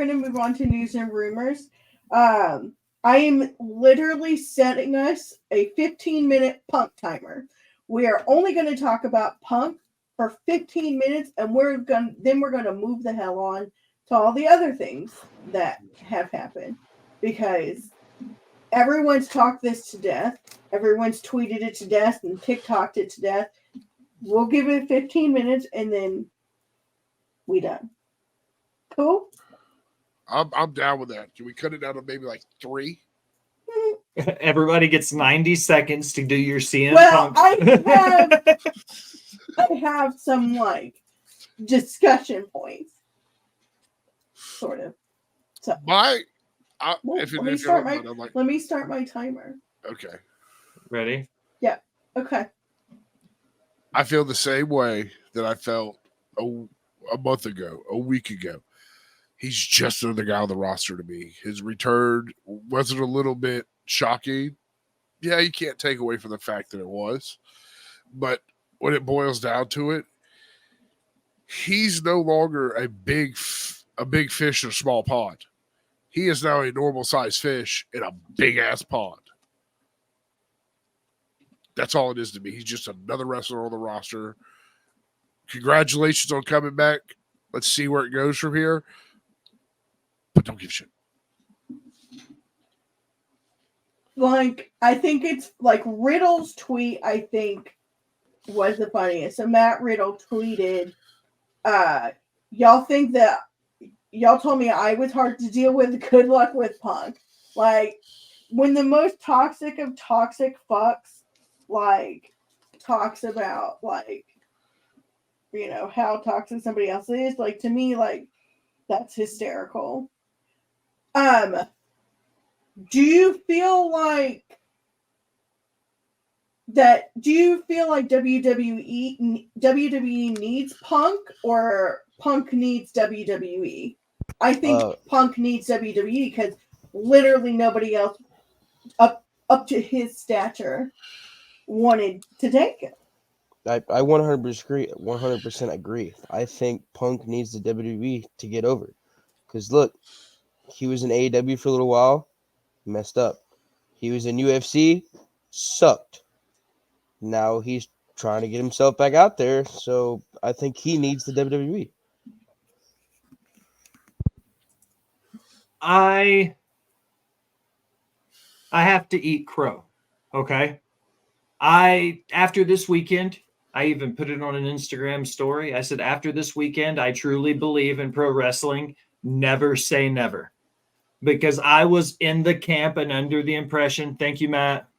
going to move on to news and rumors. I am literally setting us a 15-minute Punk timer. We are only going to talk about Punk for 15 minutes, and we're going to move the hell on to all the other things that have happened, because everyone's talked this to death. Everyone's tweeted it to death and TikToked it to death. We'll give it 15 minutes and then we done. Cool? I'm down with that. Can we cut it down to maybe like 3? Everybody gets 90 seconds to do your CM Well, Punk. I have some like discussion points. Sort of. So let me start my timer. Okay. Ready? Yeah. Okay. I feel the same way that I felt a month ago, a week ago. He's just another guy on the roster to me. His return wasn't a little bit shocking. Yeah, you can't take away from the fact that it was. But when it boils down to it, he's no longer a big fish in a small pond. He is now a normal-sized fish in a big-ass pond. That's all it is to me. He's just another wrestler on the roster. Congratulations on coming back. Let's see where it goes from here. But don't give a shit. Like, I think it's like Riddle's tweet, I think, was the funniest. So Matt Riddle tweeted, y'all think that y'all told me I was hard to deal with. Good luck with Punk. Like, when the most toxic of toxic fucks, like, talks about, like, you know, how toxic somebody else is, like, to me, like, that's hysterical. Do you feel like WWE needs Punk or Punk needs WWE? I think Punk needs WWE because literally nobody else up to his stature wanted to take it. I 100% agree. I think Punk needs the WWE to get over. Because look, he was in AEW for a little while, messed up. He was in UFC, sucked. Now he's trying to get himself back out there, so I think he needs the WWE. I have to eat crow, okay? After this weekend, I even put it on an Instagram story. I said, after this weekend, I truly believe in pro wrestling. Never say never. Because I was in the camp and under the impression, thank you, Matt.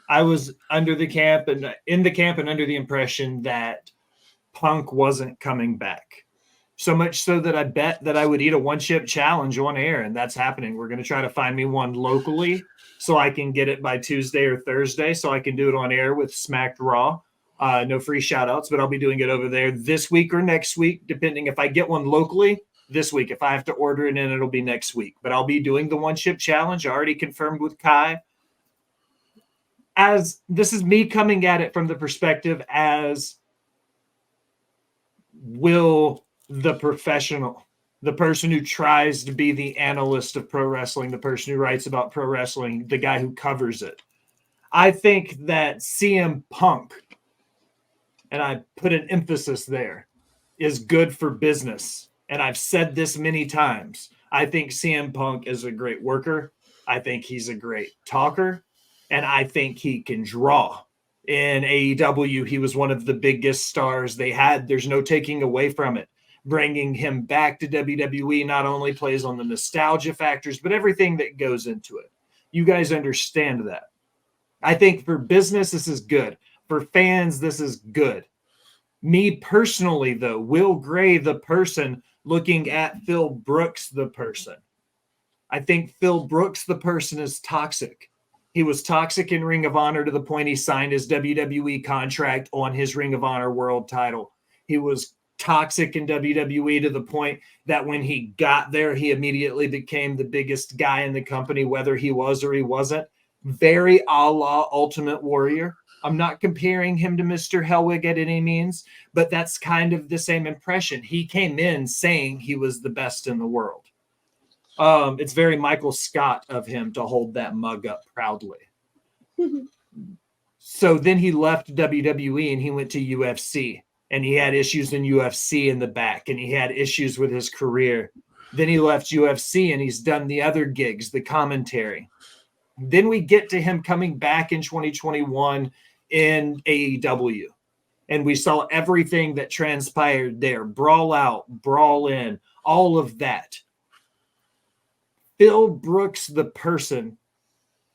I was under the camp and in the camp and under the impression that Punk wasn't coming back. So much so that I bet that I would eat a one-chip challenge on air, and that's happening. We're going to try to find me one locally so I can get it by Tuesday or Thursday so I can do it on air with Smacked Raw. No free shout-outs, but I'll be doing it over there this week or next week, depending if I get one locally this week. If I have to order it in, it'll be next week. But I'll be doing the one-chip challenge. I already confirmed with Kai. As this is me coming at it from the perspective as Will the professional, the person who tries to be the analyst of pro wrestling, the person who writes about pro wrestling, the guy who covers it. I think that CM Punk, and I put an emphasis there, is good for business. And I've said this many times. I think CM Punk is a great worker. I think he's a great talker. And I think he can draw. In AEW, he was one of the biggest stars they had. There's no taking away from it. Bringing him back to WWE not only plays on the nostalgia factors, but everything that goes into it. You guys understand that. I think for business, this is good. For fans, this is good. Me personally, though, Will Gray, the person, looking at Phil Brooks, the person. I think Phil Brooks, the person, is toxic. He was toxic in Ring of Honor to the point he signed his WWE contract on his Ring of Honor world title. He was toxic in WWE to the point that when he got there, he immediately became the biggest guy in the company, whether he was or he wasn't. Very a la Ultimate Warrior. I'm not comparing him to Mr. Hellwig at any means, but that's kind of the same impression. He came in saying he was the best in the world. It's very Michael Scott of him to hold that mug up proudly. So then he left WWE and he went to UFC, and he had issues in UFC in the back, and he had issues with his career. Then he left UFC and he's done the other gigs, the commentary. Then we get to him coming back in 2021 in AEW. And we saw everything that transpired there. Brawl out, brawl in, all of that. Phil Brooks, the person,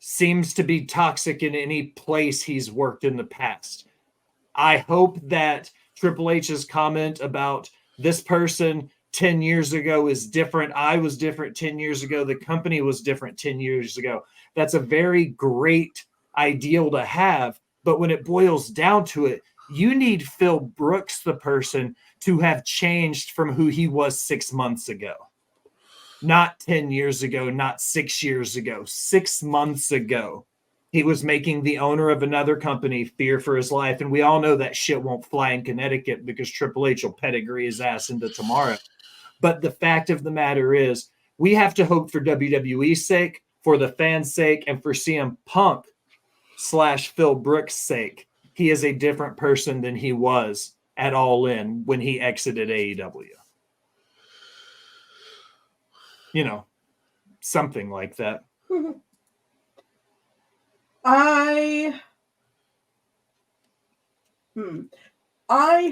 seems to be toxic in any place he's worked in the past. I hope that Triple H's comment about this person 10 years ago is different. I was different 10 years ago. The company was different 10 years ago. That's a very great ideal to have. But when it boils down to it, you need Phil Brooks, the person, to have changed from who he was 6 months ago. Not 10 years ago, not 6 years ago, 6 months ago. He was making the owner of another company fear for his life. And we all know that shit won't fly in Connecticut because Triple H will pedigree his ass into tomorrow. But the fact of the matter is, we have to hope for WWE's sake, for the fans' sake, and for CM Punk / Phil Brooks' sake, he is a different person than he was at All In when he exited AEW. You know, something like that. I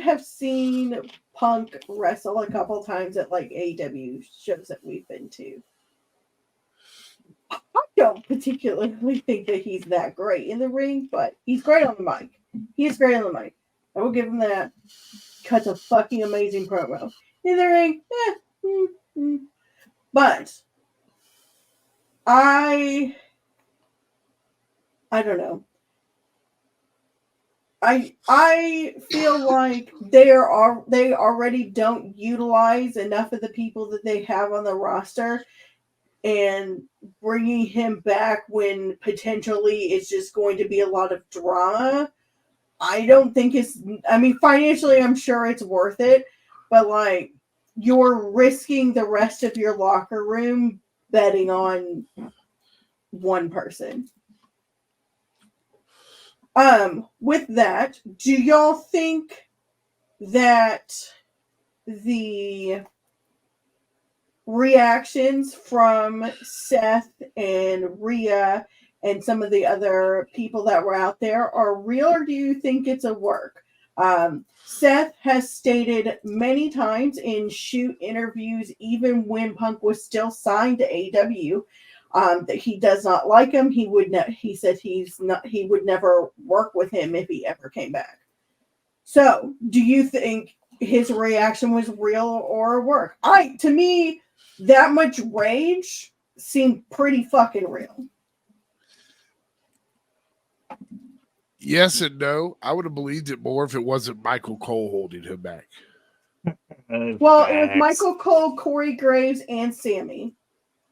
have seen Punk wrestle a couple times at like AEW shows that we've been to. I don't particularly think that he's that great in the ring, but he's great on the mic. He is great on the mic. I will give him that. Cuts a fucking amazing promo. In the ring, but I don't know. I feel like they already don't utilize enough of the people that they have on the roster, and bringing him back when potentially it's just going to be a lot of drama, I don't think financially I'm sure it's worth it, but like, you're risking the rest of your locker room betting on one person. With that, do y'all think that the reactions from Seth and Rhea and some of the other people that were out there are real, or do you think it's a work? Seth has stated many times in shoot interviews, even when Punk was still signed to AEW, that he does not like him. He said he would never work with him if he ever came back. So, do you think his reaction was real or a work? To me, that much rage seemed pretty fucking real. Yes and no. I would have believed it more if it wasn't Michael Cole holding him back. Well, it was Michael Cole, Corey Graves, and Sammy.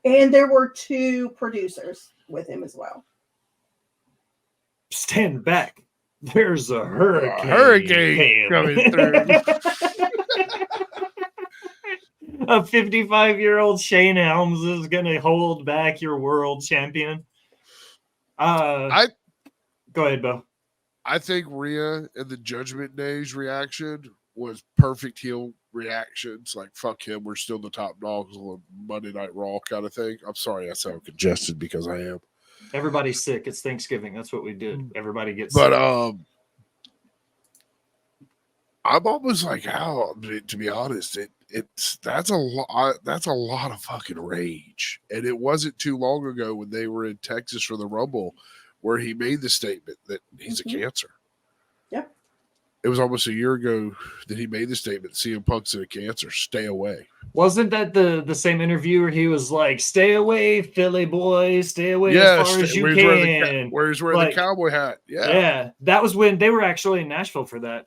And there were 2 producers with him as well. Stand back. There's a hurricane coming through. A 55-year-old Shane Helms is going to hold back your world champion. Go ahead, Bo. I think Rhea in the Judgment Day's reaction was perfect heel reactions. Like, fuck him, we're still the top dogs on Monday Night Raw kind of thing. I'm sorry I sound congested because I am. Everybody's sick. It's Thanksgiving. That's what we did. Everybody gets sick. But I'm almost like, how, to be honest, that's a lot of fucking rage. And it wasn't too long ago when they were in Texas for the Rumble where he made the statement that he's a cancer. Yep. It was almost a year ago that he made the statement, CM Punk's a cancer, stay away. Wasn't that the same interview where he was like, stay away, Philly boy, stay away as far as you can. Where he's wearing the cowboy hat. Yeah. That was when they were actually in Nashville for that.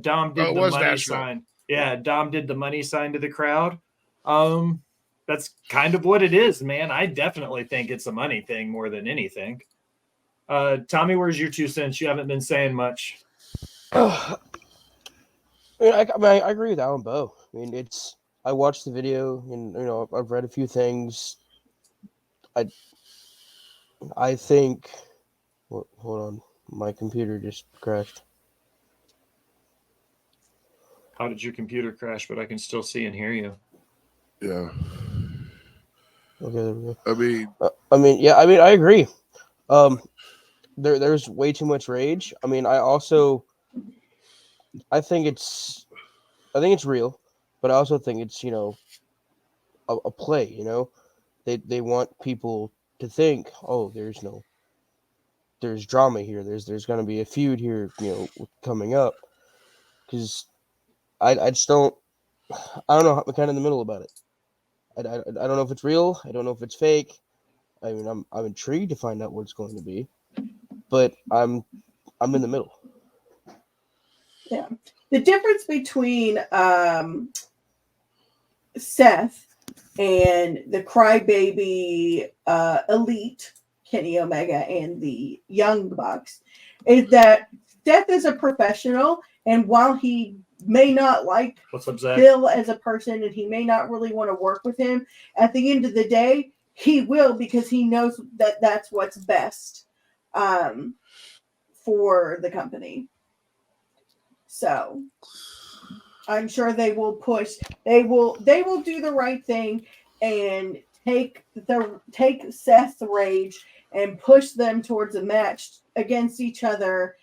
Dom did the money Nashville. sign. Yeah, Dom did the money sign to the crowd. That's kind of what it is, man. I definitely think it's a money thing more than anything. Tommy, where's your 2 cents? You haven't been saying much. I agree with Alan Bowe. I mean, I watched the video, and I've read a few things. I think. Hold on, my computer just crashed. How did your computer crash? But I can still see and hear you. Yeah. Okay, there we go. I mean, I agree. There's way too much rage. I mean, I think it's real, but I also think it's a play. They want people to think, oh, there's drama here. There's going to be a feud here, coming up. Because I just don't. I don't know. I'm kind of in the middle about it. I don't know if it's real. I don't know if it's fake. I mean, I'm intrigued to find out what it's going to be, but I'm in the middle. Yeah. The difference between Seth and the crybaby elite, Kenny Omega, and the Young Bucks is that Seth is a professional, and while he may not like What's up, Zach? Bill as a person and he may not really want to work with him, at the end of the day, he will because he knows that that's what's best for the company. So I'm sure they will push. They will do the right thing and take Seth's rage and push them towards a match against each other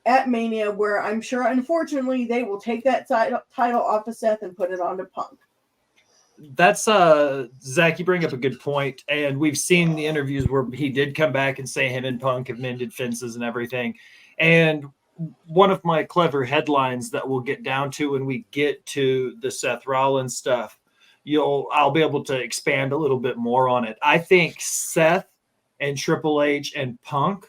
at Mania, where I'm sure, unfortunately, they will take that title off of Seth and put it onto Punk. That's Zach, you bring up a good point, and we've seen the interviews where he did come back and say him and Punk have mended fences and everything. And one of my clever headlines that we'll get down to when we get to the Seth Rollins stuff, I'll be able to expand a little bit more on it. I think Seth and Triple H and Punk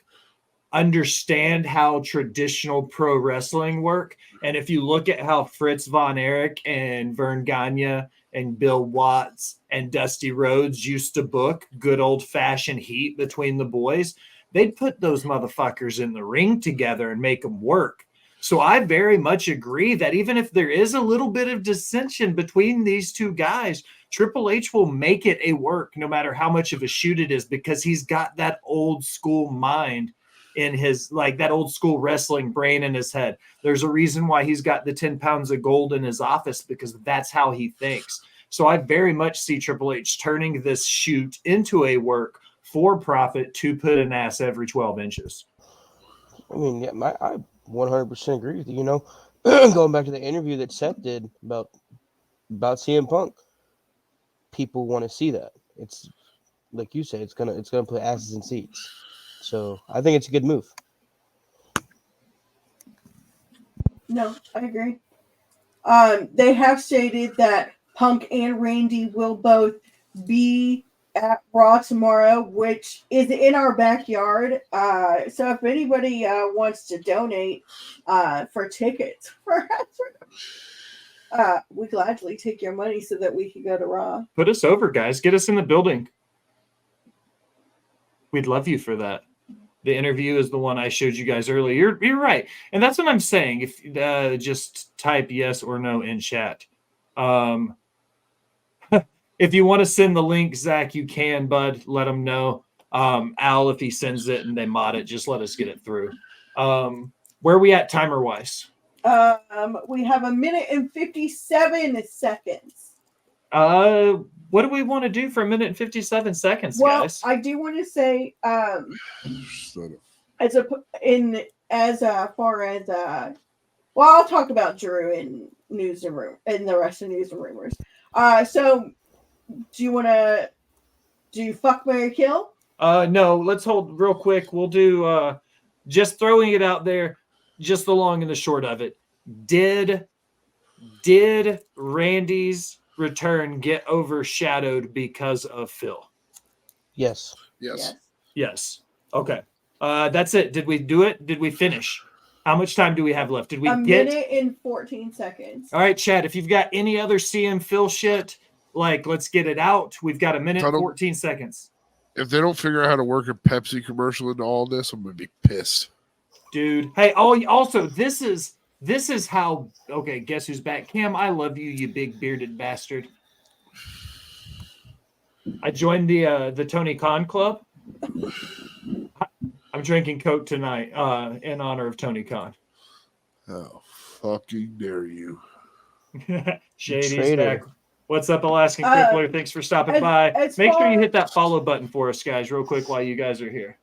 understand how traditional pro wrestling work. And if you look at how Fritz Von Erich and Vern Gagne and Bill Watts and Dusty Rhodes used to book good old-fashioned heat between the boys, they'd put those motherfuckers in the ring together and make them work. So I very much agree that even if there is a little bit of dissension between these two guys, Triple H will make it a work no matter how much of a shoot it is, because he's got that old school mind in his, like that old school wrestling brain in his head. There's a reason why he's got the 10 pounds of gold in his office, because that's how he thinks. So I very much see Triple H turning this shoot into a work for profit to put an ass every 12 inches. I mean, yeah, I 100% agree with you. Going back to the interview that Seth did about CM Punk, people want to see that. It's like you say, it's gonna put asses in seats. So I think it's a good move. No, I agree. They have stated that Punk and Randy will both be at Raw tomorrow, which is in our backyard. So if anybody wants to donate for tickets for us, we gladly take your money so that we can go to Raw. Put us over, guys. Get us in the building. We'd love you for that. The interview is the one I showed you guys earlier. You're right. And that's what I'm saying. If just type yes or no in chat. If you want to send the link, Zach, you can, bud. Let them know. Al, if he sends it and they mod it, just let us get it through. Where are we at timer-wise? We have 1 minute and 57 seconds. What do we want to do for 1 minute and 57 seconds, well, guys? I do want to say, as far as well, I'll talk about Drew in news and the rest of news and rumors. So do you want to do fuck, marry, kill? No, let's hold real quick. We'll do just throwing it out there, just the long and the short of it. Did Randy's return get overshadowed because of Phil? Yes. Yes. Okay. That's it. Did we do it? Did we finish? How much time do we have left? Did we get 1 minute and 14 seconds? All right, Chad, if you've got any other CM Phil shit, let's get it out. We've got 1 minute and 14 seconds. If they don't figure out how to work a Pepsi commercial into all this, I'm gonna be pissed. Dude. Hey, also this is how, okay, guess who's back? Cam, I love you, you big bearded bastard. I joined the Tony Khan Club. I'm drinking Coke tonight in honor of Tony Khan. How fucking dare you? Shady's Traitor. back. What's up, Alaskan Crippler? Thanks for stopping by. as Make sure you far- hit that follow button for us, guys, real quick while you guys are here.